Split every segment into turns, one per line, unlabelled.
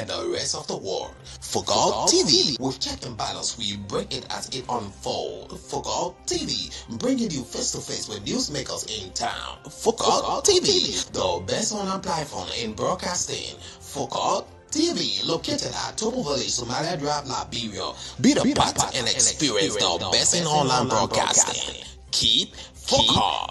and the rest of the world. Focal TV, with check and balance, we bring it as it unfolds. Focal TV, bringing you face to face with newsmakers in town. Focal TV, the best online platform in broadcasting. Focal TV, located at Togba Village, Somalia Drive, Liberia. Be the part and experience the best in online broadcasting. Keep Focal.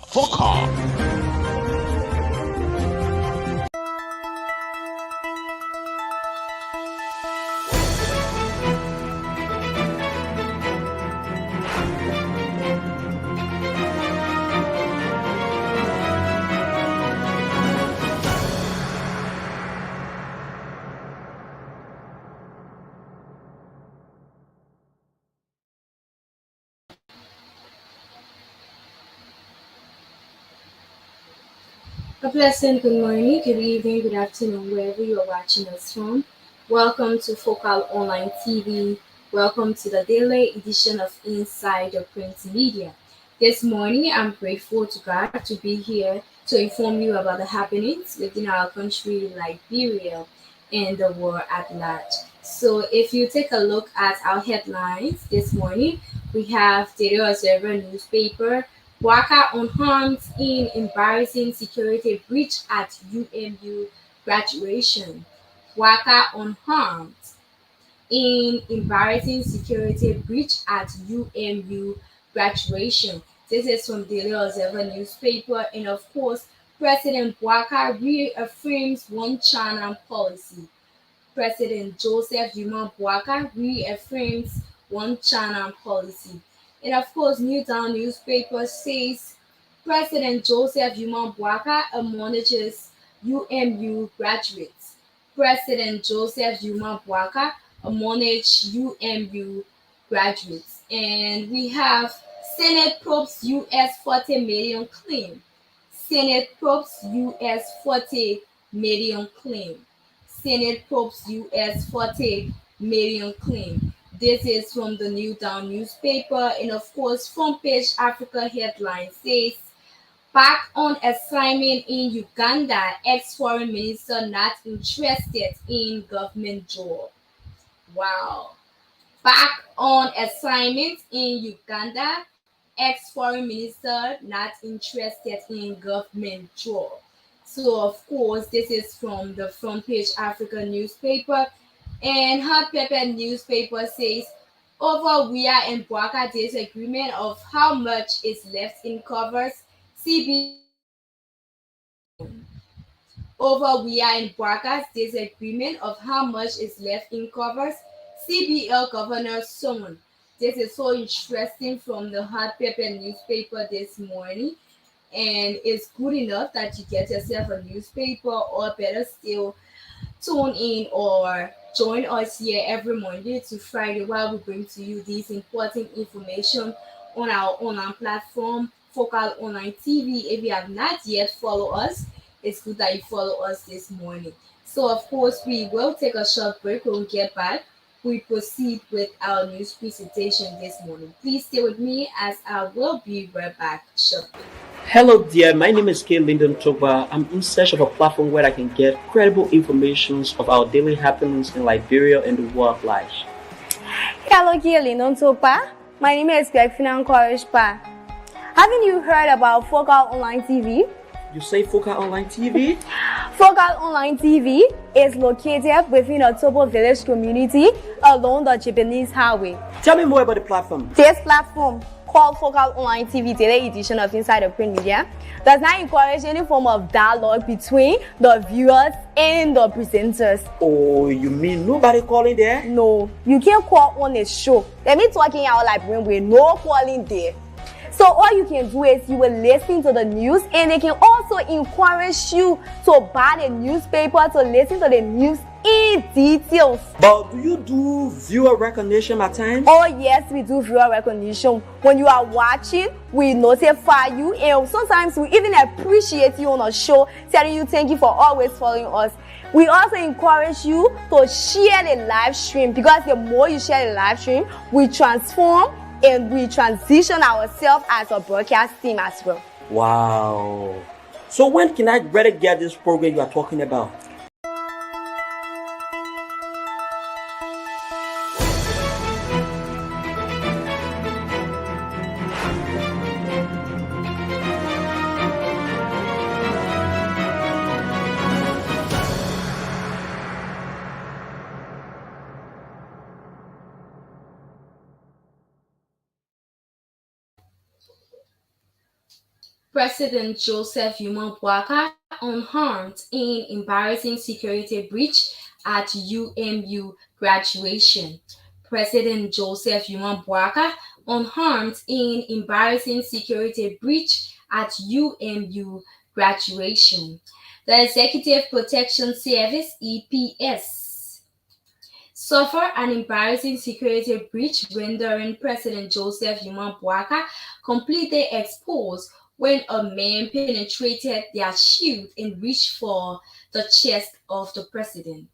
A pleasant good morning, good evening, good afternoon, wherever you are watching us from. Welcome to Focal Online TV. Welcome to the daily edition of Inside the Print Media. This morning, I'm grateful to God to be here to inform you about the happenings within our country, Liberia, and the world at large. So, if you take a look at our headlines this morning, we have the Observer newspaper. Worker unharmed in embarrassing security breach at UMU graduation. Worker unharmed in embarrassing security breach at UMU graduation. This is from Daily Observer newspaper, and of course, President Walker reaffirms one China policy. President Joseph Yuma Boakai reaffirms one China policy. And of course, Newtown newspaper says President Joseph Yuma Boakai admonishes UMU graduates. President Joseph Yuma Boakai admonishes UMU graduates. And we have Senate probes US 40 million claim. Senate probes US 40 million claim. Senate probes US 40 million claim. This is from the Newtown newspaper, and of course, front page Africa headline says, back on assignment in Uganda, ex-foreign minister not interested in government job. Wow. Back on assignment in Uganda, ex-foreign minister not interested in government job. So, of course, this is from the front page Africa newspaper. And Hot Pepper newspaper says, over Wia and Boakai disagreement of how much is left in covers, CB. Over Wia and Boakai's disagreement of how much is left in covers, CBL governor summoned. This is so interesting from the Hot Pepper newspaper this morning. And it's good enough that you get yourself a newspaper, or better still, tune in or join us here every Monday to Friday while we bring to you these important information on our online platform, Focal Online TV. If you have not yet followed us, it's good that you follow us this morning. So, of course, we will take a short break. When we get back, we proceed with our news presentation this morning. Please stay with me as I will be right back shortly.
Hello dear, my name is Lyndon Togba. I'm in search of a platform where I can get credible information of our daily happenings in Liberia and the world at large.
Hello dear Lyndon Togba, my name is Gregphina. Haven't you heard about Focal Online TV?
You say Focal Online TV?
Focal Online TV is located within a Togba village community along the Japanese highway.
Tell me more about the platform.
This platform, called Focal Online TV Daily Edition of Inside the Print Media, does not encourage any form of dialogue between the viewers and the presenters.
Oh, you mean nobody calling there?
No, you can't call on a show. Let me talking out like with no calling there. So all you can do is you will listen to the news, and they can also encourage you to buy the newspaper to listen to the news in details.
But do you do viewer recognition at times?
Oh yes, we do viewer recognition. When you are watching, we notify you, and sometimes we even appreciate you on the show, telling you thank you for always following us. We also encourage you to share the live stream, because the more you share the live stream, we transform and we transition ourselves as a broadcast team as well.
Wow. So when can I better get this program you are talking about?
President Joseph Yuma Boakai unharmed in embarrassing security breach at UMU graduation. President Joseph Yuma Boakai unharmed in embarrassing security breach at UMU graduation. The Executive Protection Service (EPS) suffered an embarrassing security breach rendering President Joseph Yuma Boakai completely exposed when a man penetrated their shield and reached for the chest of the president.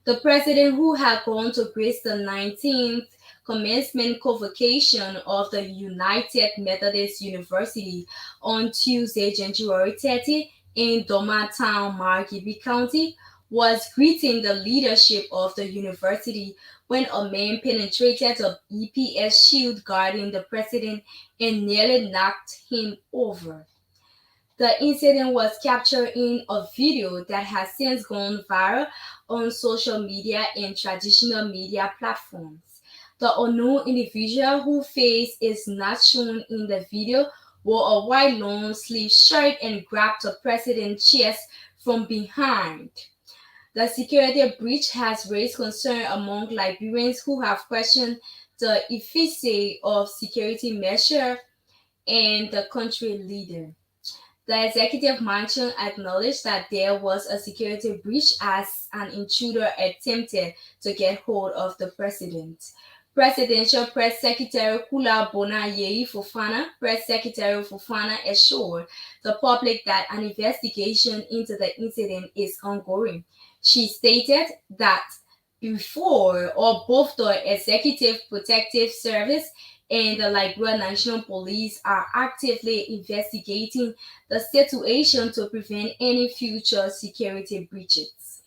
The president, who had gone to grace the 19th commencement convocation of the United Methodist University on Tuesday, January 30, in Town, Margibi County, was greeting the leadership of the university when a man penetrated the EPS shield guarding the president and nearly knocked him over. The incident was captured in a video that has since gone viral on social media and traditional media platforms. The unknown individual, whose face is not shown in the video, wore a white long sleeve shirt and grabbed the president's chest from behind. The security breach has raised concern among Liberians who have questioned the efficacy of security measures and the country leader. The executive mansion acknowledged that there was a security breach as an intruder attempted to get hold of the president. Presidential Press Secretary Kula Bona Yei Fofana, Press Secretary Fofana assured the public that an investigation into the incident is ongoing. She stated that before or both the Executive Protective Service and the Liberia National Police are actively investigating the situation to prevent any future security breaches.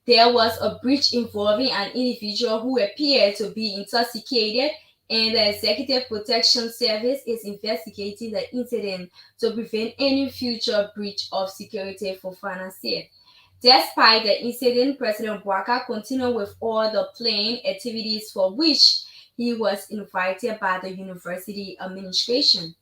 There was a breach involving an individual who appeared to be intoxicated, and the Executive Protection Service is investigating the incident to prevent any future breach of security, Fofana said. Despite the incident, President Boakai continued with all the planned activities for which he was invited by the university administration.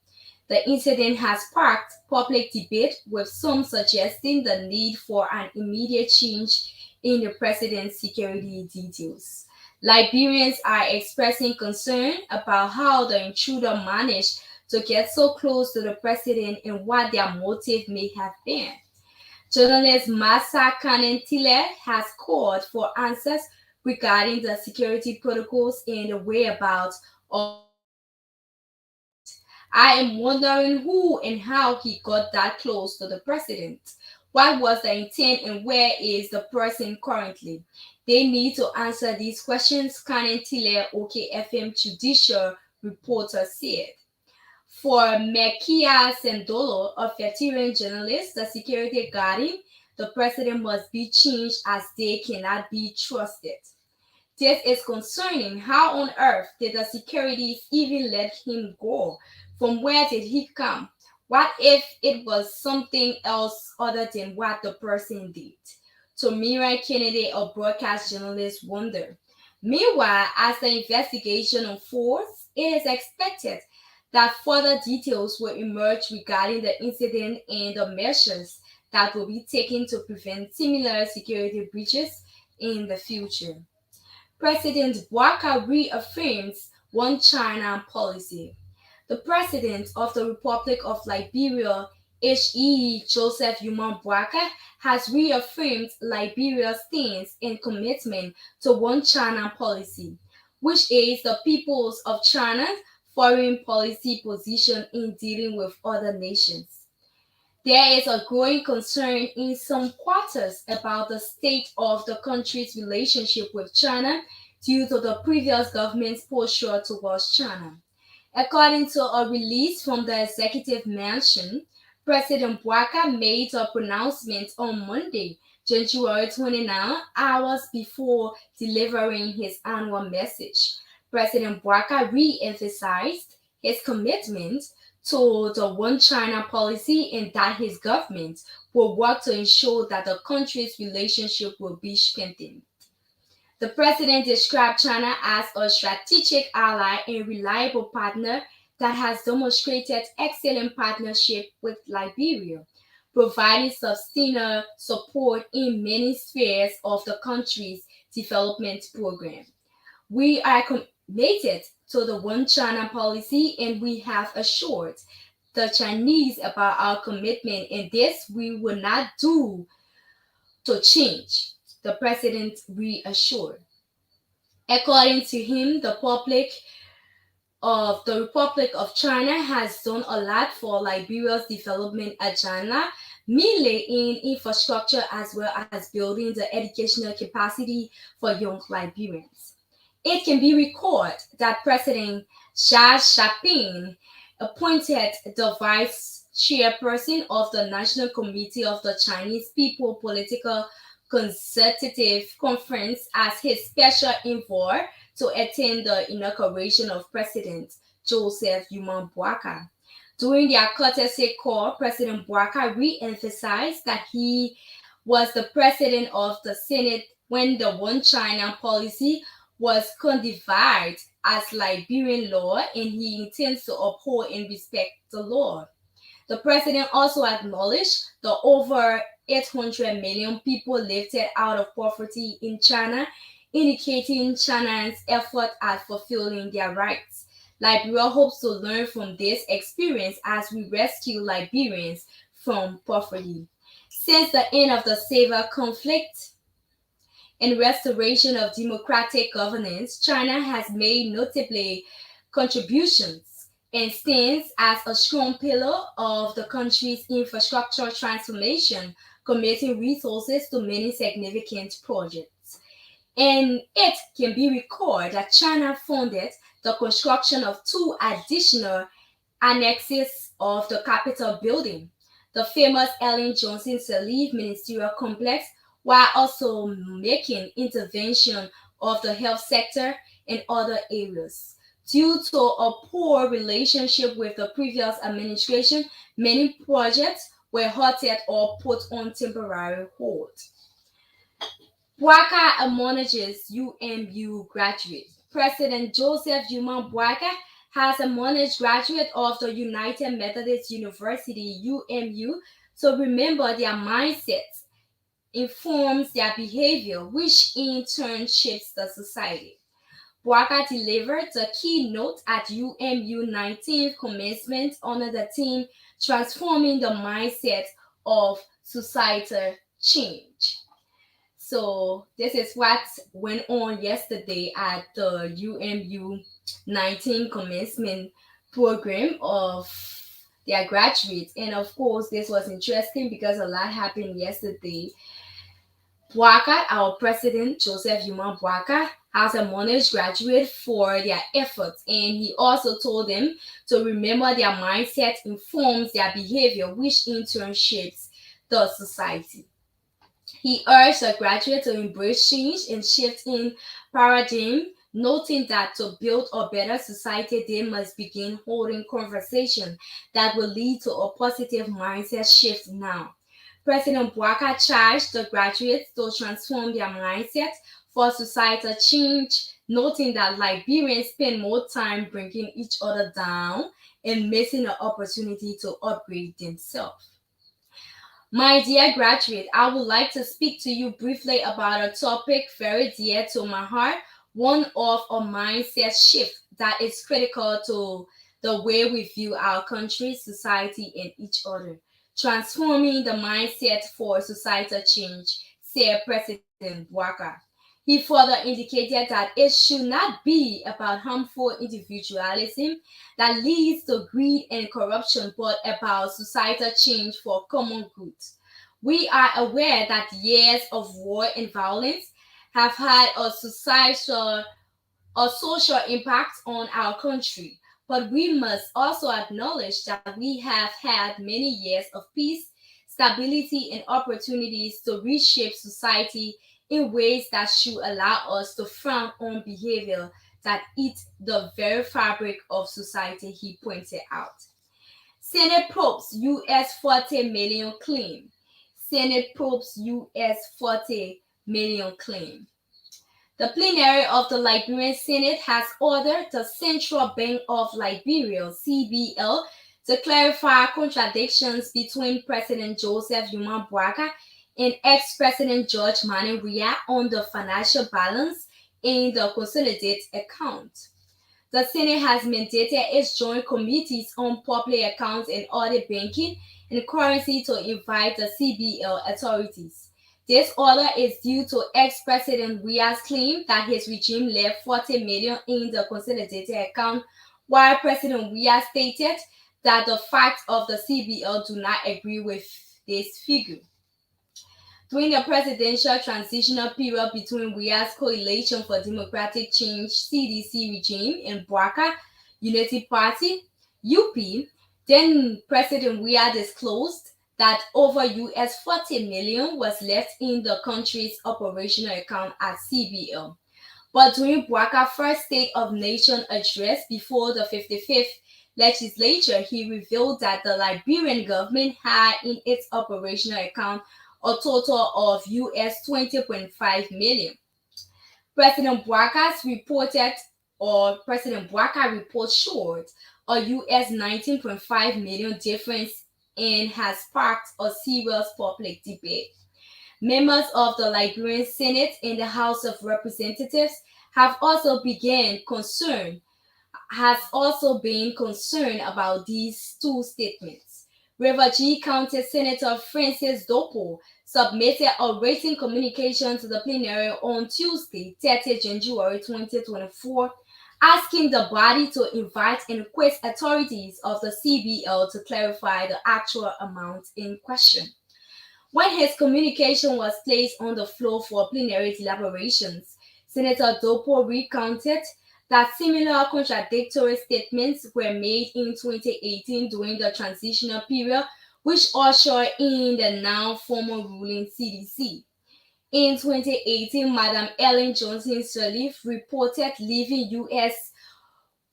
The incident has sparked public debate, with some suggesting the need for an immediate change in the president's security details. Liberians are expressing concern about how the intruder managed to get so close to the president and what their motive may have been. Journalist Masa Kanentile has called for answers regarding the security protocols and the whereabouts of the president. I am wondering who and how he got that close to the president. What was the intent and where is the person currently? They need to answer these questions, Kanentile OKFM judicial reporter said. For Mekia Sendolo, a veteran journalist, the security guarding the president must be changed as they cannot be trusted. This is concerning. How on earth did the securities even let him go? From where did he come? What if it was something else other than what the person did? Tomira Kennedy, a broadcast journalist, wondered. Meanwhile, as the investigation unfolds, it is expected that further details will emerge regarding the incident and the measures that will be taken to prevent similar security breaches in the future. President Boakai reaffirms One China policy. The President of the Republic of Liberia, H.E. Joseph Yuma Boakai, has reaffirmed Liberia's stance and commitment to One China policy, which is the peoples of China's foreign policy position in dealing with other nations. There is a growing concern in some quarters about the state of the country's relationship with China due to the previous government's posture towards China. According to a release from the executive mansion, President Boakai made a pronouncement on Monday, January 29, hours before delivering his annual message. President Boakai re-emphasized his commitment to the One China policy and that his government will work to ensure that the country's relationship will be strengthened. The president described China as a strategic ally and reliable partner that has demonstrated excellent partnership with Liberia, providing sustained support in many spheres of the country's development program. We are committed to the One China policy and we have assured the Chinese about our commitment, and this we will not do to change, the president reassured. According to him, the Republic of China has done a lot for Liberia's development agenda, mainly in infrastructure as well as building the educational capacity for young Liberians. It can be recalled that President Xi Jinping appointed the vice chairperson of the National Committee of the Chinese People Political Consultative Conference as his special envoy to attend the inauguration of President Joseph Yuma Boakai. During their courtesy call, President Boakai re-emphasized that he was the president of the Senate when the One China policy was codified as Liberian law, and he intends to uphold and respect the law. The president also acknowledged the over 800 million people lifted out of poverty in China, indicating China's effort at fulfilling their rights. Liberia hopes to learn from this experience as we rescue Liberians from poverty. Since the end of the civil conflict and restoration of democratic governance, China has made notable contributions and stands as a strong pillar of the country's infrastructure transformation, committing resources to many significant projects. And it can be recalled that China funded the construction of two additional annexes of the Capitol building, the famous Ellen Johnson Sirleaf Ministerial Complex, while also making intervention of the health sector and other areas. Due to a poor relationship with the previous administration, many projects were halted or put on temporary hold. Boakai acknowledges UMU graduate. President Joseph Yuma Boakai has acknowledged graduate of the United Methodist University UMU to remember their mindsets informs their behavior, which in turn shapes the society. Boakai delivered the keynote at UMU 19th commencement under the theme Transforming the Mindset of Societal Change. So this is what went on yesterday at the UMU 19 commencement program of their graduates. And of course, this was interesting because a lot happened yesterday. Boakai, our president, Joseph Yuma Boakai, has admonished graduates for their efforts, and he also told them to remember their mindset informs their behavior, which in turn shapes the society. He urged the graduates to embrace change and shift in paradigm, noting that to build a better society, they must begin holding conversation that will lead to a positive mindset shift now. President Boakai charged the graduates to transform their mindset for societal change, noting that Liberians spend more time bringing each other down and missing the opportunity to upgrade themselves. My dear graduate, I would like to speak to you briefly about a topic very dear to my heart, one of a mindset shift that is critical to the way we view our country, society, and each other. Transforming the mindset for societal change, said President Boakai. He further indicated that it should not be about harmful individualism that leads to greed and corruption, but about societal change for common good. We are aware that years of war and violence have had a social impact on our country, but we must also acknowledge that we have had many years of peace, stability, and opportunities to reshape society in ways that should allow us to frown on behavior that eat the very fabric of society, he pointed out. Senate probes US 40 million claim. Senate probes US 40 million claim. The plenary of the Liberian Senate has ordered the Central Bank of Liberia, CBL, to clarify contradictions between President Joseph Yuma Bouaka and ex-President George Manneh Weah on the financial balance in the consolidated account. The Senate has mandated its joint committees on public accounts and audit banking and currency to invite the CBL authorities. This order is due to ex-President Weah's claim that his regime left 40 million in the consolidated account, while President Weah stated that the facts of the CBL do not agree with this figure. During the presidential transitional period between Weah's Coalition for Democratic Change (CDC) regime and Bouaka Unity Party (UP), then President Weah disclosed that over US 40 million was left in the country's operational account at CBL. But during Bouaka's first State of Nation address before the 55th legislature, he revealed that the Liberian government had in its operational account a total of US 20.5 million. President Bouaka reports short a US 19.5 million difference and has sparked a serious public debate. Members of the Liberian Senate and the House of Representatives have also been concerned about these two statements. River G County Senator Francis Dopo submitted a written communication to the plenary on Tuesday, 30 January 2024, asking the body to invite and request authorities of the CBL to clarify the actual amount in question. When his communication was placed on the floor for plenary deliberations, Senator Dopo recounted that similar contradictory statements were made in 2018 during the transitional period, which ushered in the now former ruling CDC. In 2018, Madam Ellen Johnson Sirleaf reported leaving US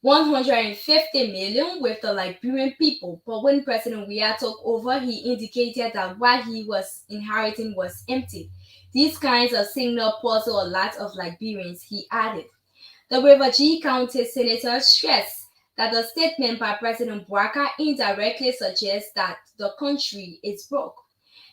150 million with the Liberian people, but when President Weah took over, he indicated that what he was inheriting was empty. These kinds of signals puzzle a lot of Liberians, he added. The River G County Senator stressed that the statement by President Bouaka indirectly suggests that the country is broke.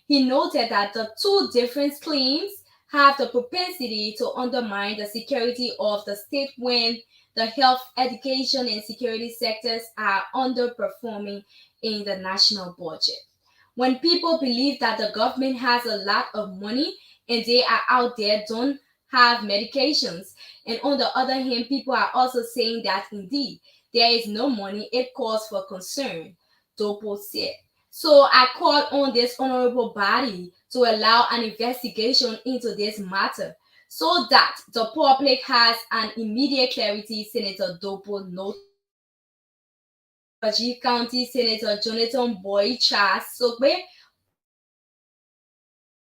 He noted that the two different claims have the propensity to undermine the security of the state when the health, education, and security sectors are underperforming in the national budget. When people believe that the government has a lot of money and they are out there don't have medications, and on the other hand, people are also saying that indeed there is no money, it calls for concern, Dopo said. So I call on this honorable body to allow an investigation into this matter so that the public has an immediate clarity, Senator Dopo noted. Virginia County Senator Jonathan Boyd Charles Sogbe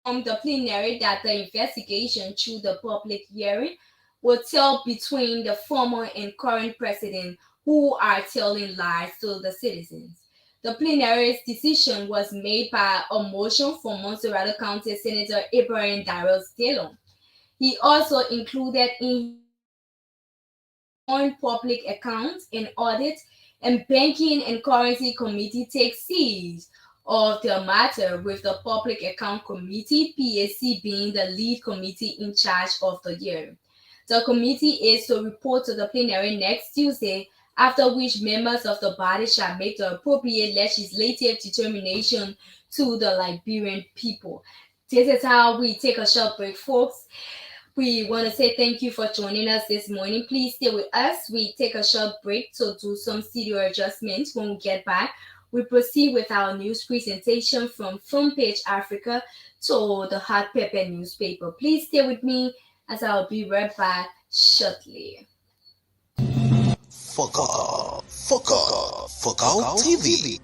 from the plenary that the investigation through the public hearing will tell between the former and current president who are telling lies to the citizens. The plenary's decision was made by a motion from Montserrat County Senator Abraham Darius Dillon. He also included in on public accounts and audit and banking and currency committee takes siege of the matter, with the public account committee PAC being the lead committee in charge of the hearing. The committee is to report to the plenary next Tuesday, after which members of the body shall make the appropriate legislative determination to the Liberian people. This is how we take a short break, folks. We want to say thank you for joining us this morning. Please stay with us. We take a short break to do some studio adjustments. When we get back, we proceed with our news presentation from Front Page Africa to the Hot Pepper newspaper. Please stay with me as I'll be right back shortly.
Focal TV,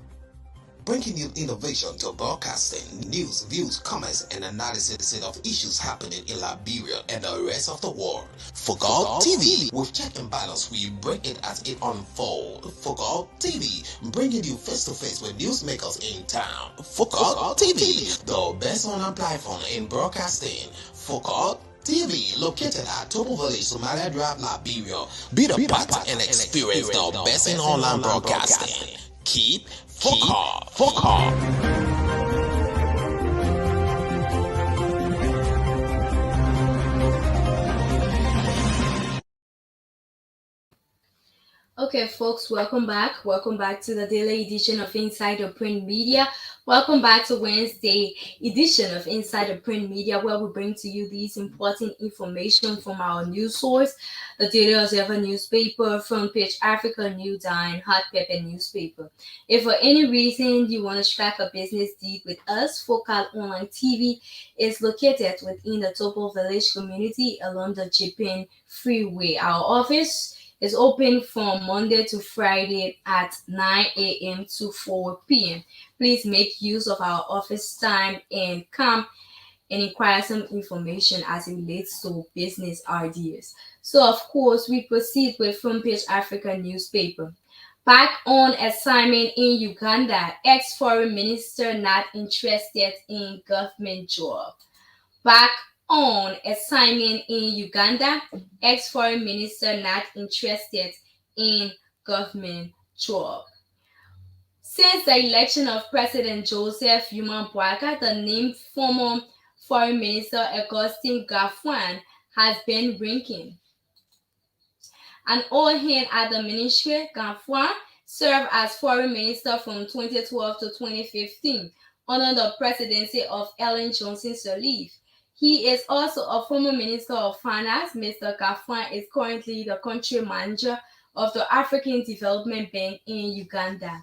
bringing you innovation to broadcasting, news, views, comments, and analysis of issues happening in Liberia and the rest of the world. Focal TV, with check and balance, we break it as it unfolds. Focal TV, bringing you face-to-face with newsmakers in town. Focal TV, the best online platform in broadcasting. Focal TV, located at Topo Village, Somalia Drive, Liberia. Be the part and experience the best in online broadcasting. Keep focused.
Okay, folks, welcome back. Welcome back to the daily edition of Inside the Print Media. Welcome back to Wednesday edition of Inside the Print Media, where we bring to you these important information from our news source, the Daily Observer newspaper, Front Page Africa, New Dine, Hot Pepper newspaper. If for any reason you want to strike a business deal with us, Focal Online TV is located within the Topo Village community along the Japan Freeway. Our office is open from Monday to Friday at 9 a.m. to 4 p.m. Please make use of our office time and come and inquire some information as it relates to business ideas. So, of course, we proceed with Front Page Africa newspaper. Back on assignment in Uganda, ex-foreign minister not interested in government job. Back on assignment in Uganda, ex-foreign minister not interested in government job. Since the election of President Joseph Yuma Boakai, the named former foreign minister Augustin Gafwan has been ranking. An old hand at the ministry, Gafwan served as foreign minister from 2012 to 2015 under the presidency of Ellen Johnson Sirleaf. He is also a former Minister of Finance. Mr. Gafwan is currently the country manager of the African Development Bank in Uganda.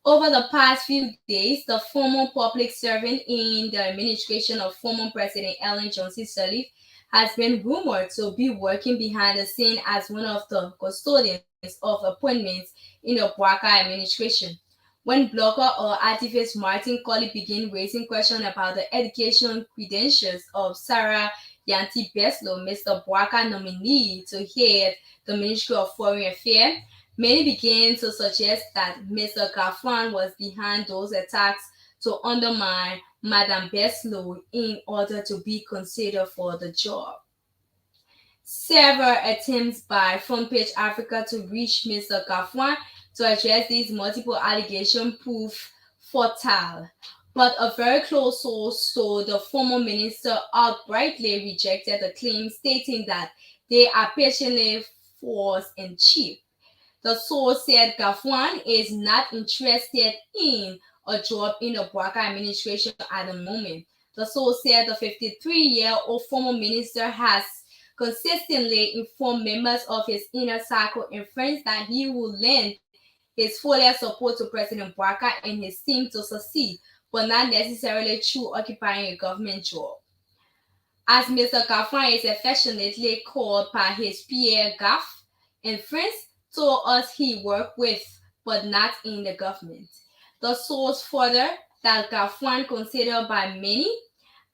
Over the past few days, the former public servant in the administration of former President Ellen Johnson Sirleaf has been rumored to be working behind the scene as one of the custodians of appointments in the Boakai administration. When blogger or activist Martin Colley began raising questions about the education credentials of Sarah Yanti Beslow, Mr. Boakai nominee to head the Ministry of Foreign Affairs, many began to suggest that Mr. Gafwan was behind those attacks to undermine Madame Beslow in order to be considered for the job. Several attempts by Front Page Africa to reach Mr. Gafwan to address these multiple allegations proved futile, but a very close source told the former minister outrightly rejected the claim, stating that they are patiently false and cheap. The source said Gafwan is not interested in a job in the Boakai administration at the moment. The source said the 53-year-old former minister has consistently informed members of his inner circle and friends that he will lend his full support to President Boakai and his team to succeed, but not necessarily through occupying a government job. As Mr. Gafwan is affectionately called by his Pierre Gaff and friends, told us he worked with, but not in the government. The source further that Gafwan, considered by many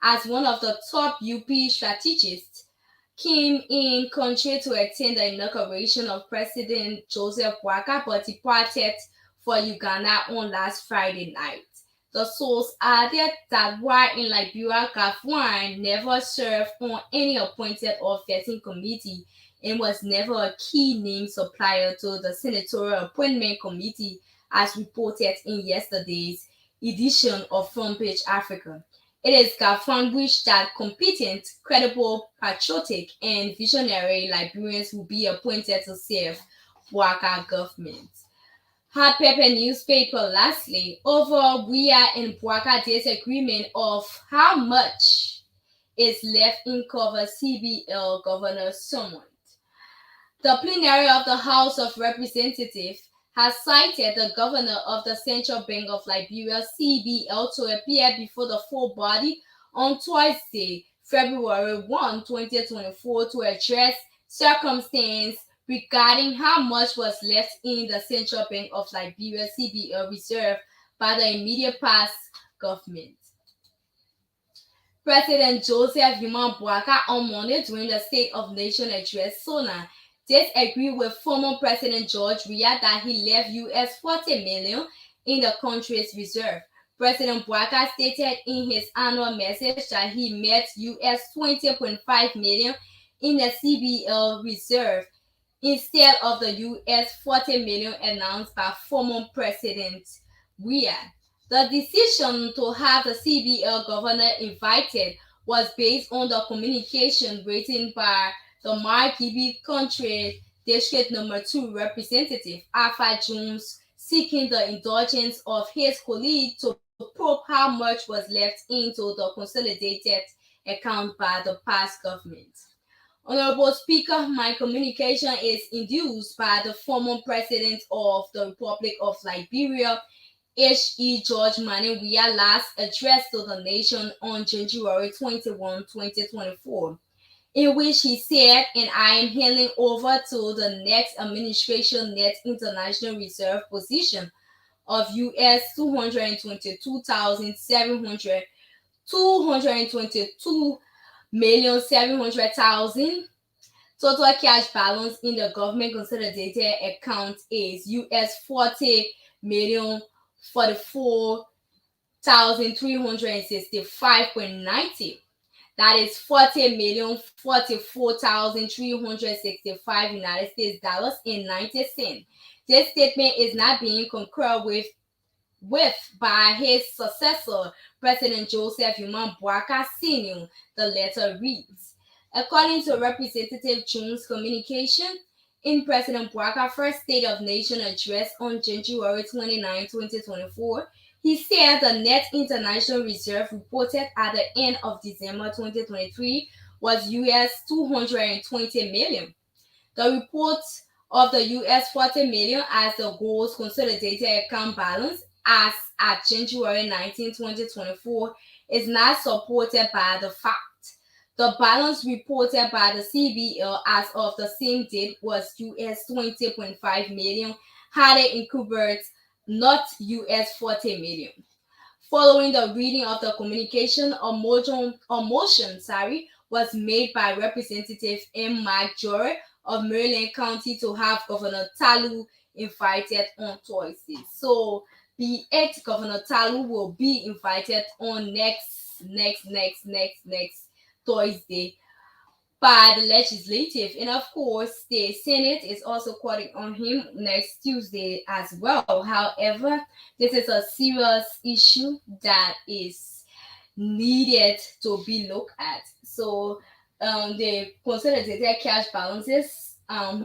as one of the top UP strategists, came in country to attend the inauguration of President Joseph Boakai, but departed for Uganda on last Friday night. The source added that while in Liberia, Gafwan never served on any appointed or vetting committee and was never a key name supplier to the Senatorial Appointment Committee, as reported in yesterday's edition of Front Page Africa. It is Gafwan wish that competent, credible, patriotic, and visionary Liberians will be appointed to serve Boakai government. Hot Pepper newspaper, lastly, over Wia and Boakai disagreement of how much is left in cover CBL Governor Summon. The plenary of the House of Representatives has cited the governor of the Central Bank of Liberia, CBL, to appear before the full body on Thursday, February 1, 2024, to address circumstances regarding how much was left in the Central Bank of Liberia, CBL, reserve by the immediate past government. President Joseph Yuma Boakai on Monday during the State of Nation address Sona disagreed with former President George Weah that he left US $40 million in the country's reserve. President Bouaka stated in his annual message that he met US 20.5 million in the CBL reserve instead of the US 40 million announced by former President Weah. The decision to have the CBL governor invited was based on the communication written by the Margibi Country District Number 2 Representative Alpha Jones, seeking the indulgence of his colleague to probe how much was left into the consolidated account by the past government. Honorable Speaker, my communication is induced by the former president of the Republic of Liberia, H.E. George Manneh Weah, last address to the nation on January 21, 2024, in which he said, and I am handing over to the next administration net international reserve position of US 222,700,000. Total cash balance in the government consolidated account is US 40 million 44,365.90. That is 40,044,365 United States dollars and 90 cents. This statement is not being concurred with by his successor, President Joseph Human Bouaka Sr. The letter reads, according to Representative Jones' communication, in President Bouaka's first State of Nation address on January 29, 2024, he said the net international reserve reported at the end of December 2023 was US 220 million. The report of the US 40 million as the gross consolidated account balance as at January 19, 2024 is not supported by the fact. The balance reported by the CBL as of the same date was US 20.5 million, had it included not US 40 million. Following the reading of the communication, a motion was made by Representative M. Mike Jory of Maryland County to have Governor Talu invited on Thursday. So be it Governor Talu will be invited on next Thursday by the legislative, and of course the Senate is also calling on him next Tuesday as well. However, this is a serious issue that is needed to be looked at. So the consolidated cash balances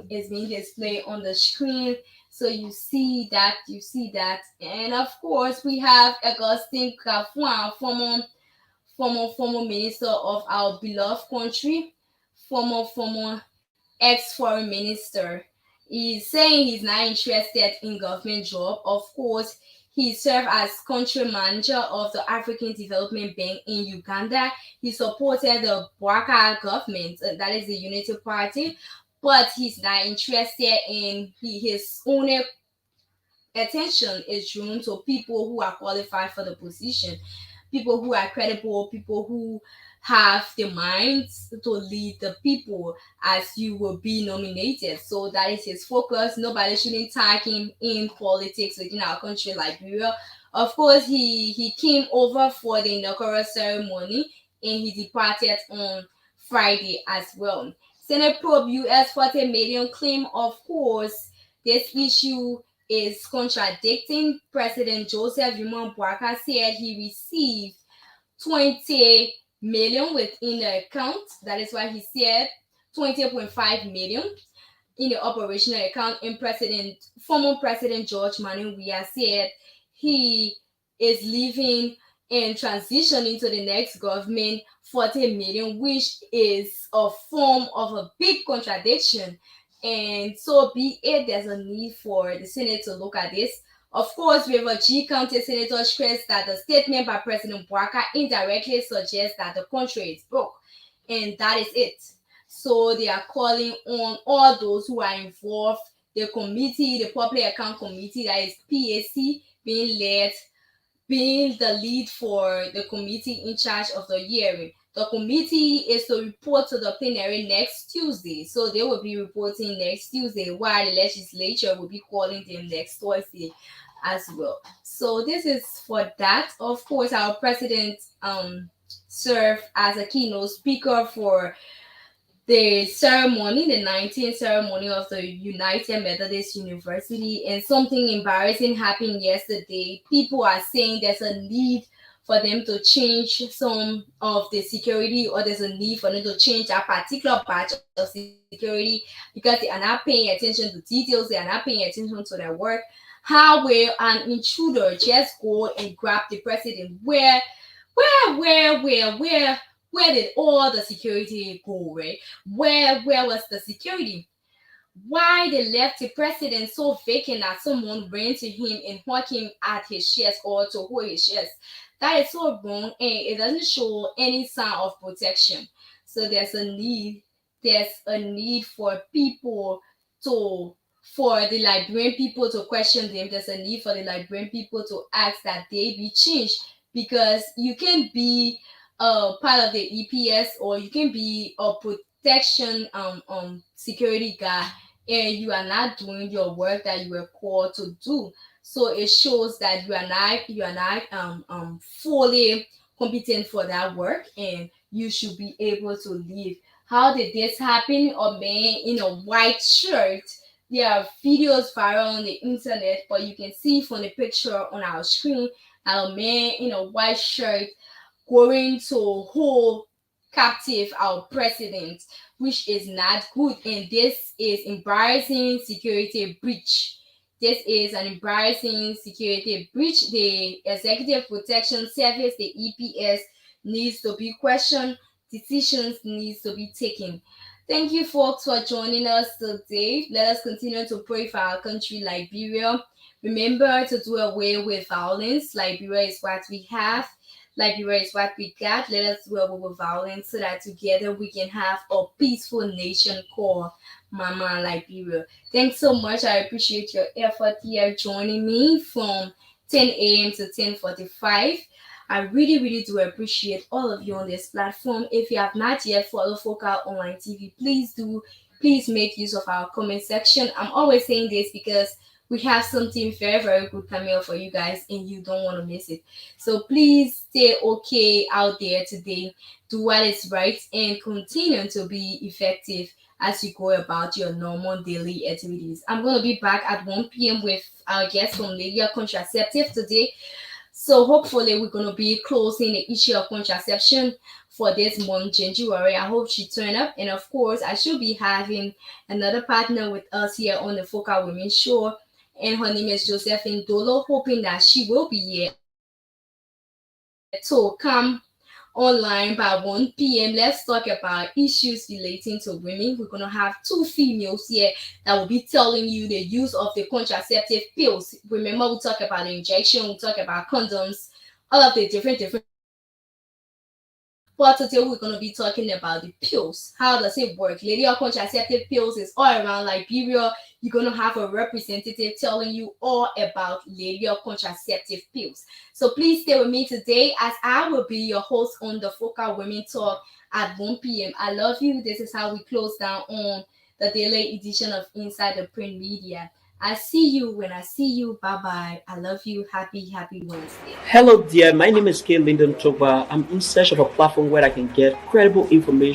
is being displayed on the screen. So you see that, and of course we have Augustine Gregphina, former minister of our beloved country, former ex-foreign minister. He's saying he's not interested in government job. Of course, he served as country manager of the African Development Bank in Uganda. He supported the Bouaka government, that is the Unity Party, but he's not interested in his own attention is drawn to people who are qualified for the position, people who are credible, people who have the minds to lead the people as you will be nominated. So that is his focus. Nobody shouldn't tag him in politics within our country, Liberia. Of course, he came over for the inaugural ceremony and he departed on Friday as well. Senate probe US 40 million claim. Of course, this issue is contradicting. President Joseph Human Bouaka said he received 20 million within the account. That is why he said 20.5 million in the operational account. And former President George Manneh Weah said he is leaving and transitioning to the next government 40 million, which is a form of a big contradiction. And so be it, there's a need for the Senate to look at this. Of course, River G County Senator stressed that the statement by President Bouaka indirectly suggests that the country is broke, and that is it. So they are calling on all those who are involved, the committee, the Public Account Committee, that is PAC, being the lead for the committee in charge of the hearing. The committee is to report to the plenary next Tuesday. So they will be reporting next Tuesday, while the legislature will be calling them next Thursday. as well. So this is for that. Of course, our president served as a keynote speaker for the ceremony, the 19th ceremony of the United Methodist University, and something embarrassing happened yesterday. People are saying there's a need for them to change some of the security, or there's a need for them to change a particular batch of security because they are not paying attention to details, they are not paying attention to their work. How will an intruder just go and grab the president? Where did all the security go, right? Where was the security? Why they left the president so vacant that someone ran to him and hugged him at his chest or to hold his chest? That is so wrong, and it doesn't show any sign of protection. So there's a need for people to for the Liberian people to question them. There's a need for the Liberian people to ask that they be changed, because you can be part of the EPS, or you can be a protection security guard, and you are not doing your work that you were called to do. So it shows that you are not fully competent for that work, and you should be able to leave. How did this happen? A man in a white shirt. There are videos viral on the internet, but you can see from the picture on our screen a man in a white shirt going to hold captive our president, which is not good. And this is embarrassing security breach. This is an embarrassing security breach. The Executive Protection Service, the EPS, needs to be questioned. Decisions needs to be taken. Thank you, folks, for joining us today. Let us continue to pray for our country, Liberia. Remember to do away with violence. Liberia is what we have. Liberia is what we got. Let us do away with violence so that together we can have a peaceful nation called Mama Liberia. Thanks so much. I appreciate your effort here joining me from 10 a.m. to 10:45. I really, really do appreciate all of you on this platform. If you have not yet followed Focal Online TV, please do. Please make use of our comment section. I'm always saying this because we have something very, very good coming up for you guys, and you don't want to miss it. So please stay okay out there today. Do what is right and continue to be effective as you go about your normal daily activities. I'm going to be back at 1 p.m. with our guest from Lydia Contraceptive today. So hopefully we're going to be closing the issue of contraception for this month, January. I hope she turn up. And of course, I should be having another partner with us here on the Focal Women Show. And her name is Josephine Dolo, hoping that she will be here to come online by 1 p.m. Let's talk about issues relating to women. We're going to have two females here that will be telling you the use of the contraceptive pills. Remember, we talk about the injection, we talk about condoms, all of the different. But today we're going to be talking about the pills. How does it work? Lady of contraceptive pills is all around Liberia. You're going to have a representative telling you all about Lady of contraceptive pills. So please stay with me today as I will be your host on the Focal Women Talk at 1 p.m. I love you. This is how we close down on the daily edition of Inside the Print Media. I see you when I see you. Bye-bye. I love you. Happy Wednesday.
Hello, dear. My name is Lyndon Togba. I'm in search of a platform where I can get credible information